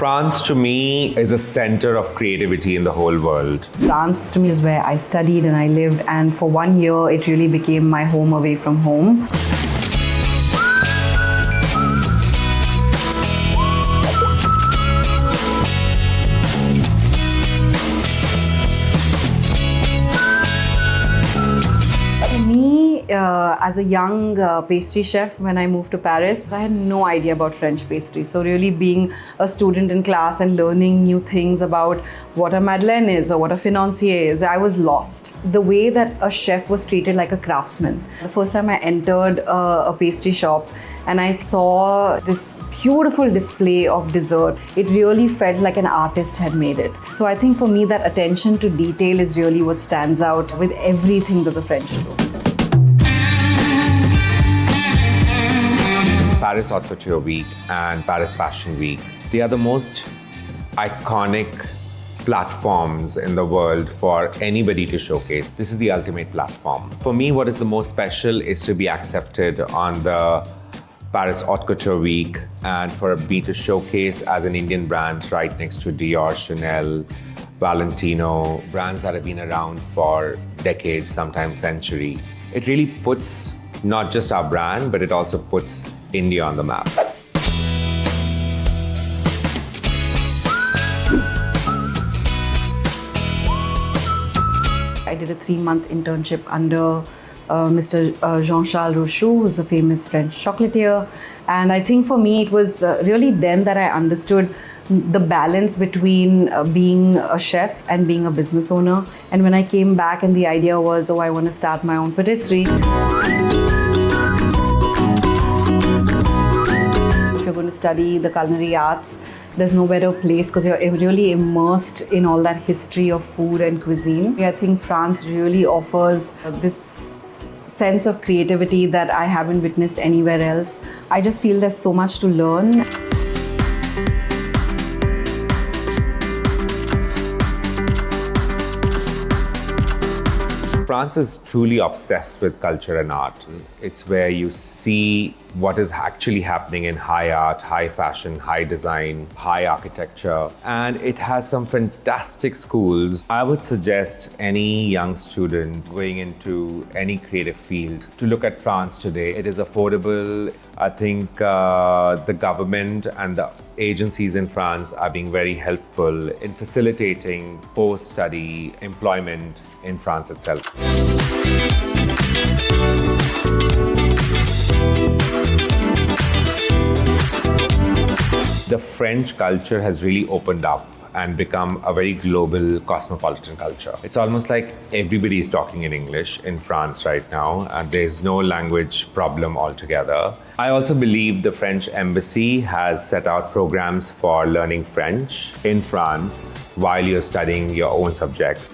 France to me is a center of creativity in the whole world. France to me is where I studied and I lived, and for 1 year it really became my home away from home. As a young pastry chef, when I moved to Paris, I had no idea about French pastry. So really being a student in class and learning new things about what a madeleine is or what a financier is, I was lost. The way that a chef was treated like a craftsman. The first time I entered a pastry shop and I saw this beautiful display of dessert, it really felt like an artist had made it. So I think for me that attention to detail is really what stands out with everything that the French do. Paris Haute Couture Week and Paris Fashion Week, they are the most iconic platforms in the world for anybody to showcase. This is the ultimate platform. For me, what is the most special is to be accepted on the Paris Haute Couture Week and for me to showcase as an Indian brand right next to Dior, Chanel, Valentino, brands that have been around for decades, sometimes century. It really puts not just our brand, but it also puts India on the map. I did a 3-month internship under Mr. Jean-Charles Rochou, who's a famous French chocolatier. And I think for me, it was really then that I understood the balance between being a chef and being a business owner. And when I came back and the idea was, oh, I want to start my own patisserie. If you're going to study the culinary arts, there's no better place because you're really immersed in all that history of food and cuisine. I think France really offers this sense of creativity that I haven't witnessed anywhere else. I just feel there's so much to learn. France is truly obsessed with culture and art. It's where you see what is actually happening in high art, high fashion, high design, high architecture. And it has some fantastic schools. I would suggest any young student going into any creative field to look at France today. It is affordable. I think the government and the agencies in France are being very helpful in facilitating post-study employment in France itself. The French culture has really opened up and become a very global cosmopolitan culture. It's almost like everybody is talking in English in France right now, and there's no language problem altogether. I also believe the French embassy has set out programs for learning French in France while you're studying your own subjects.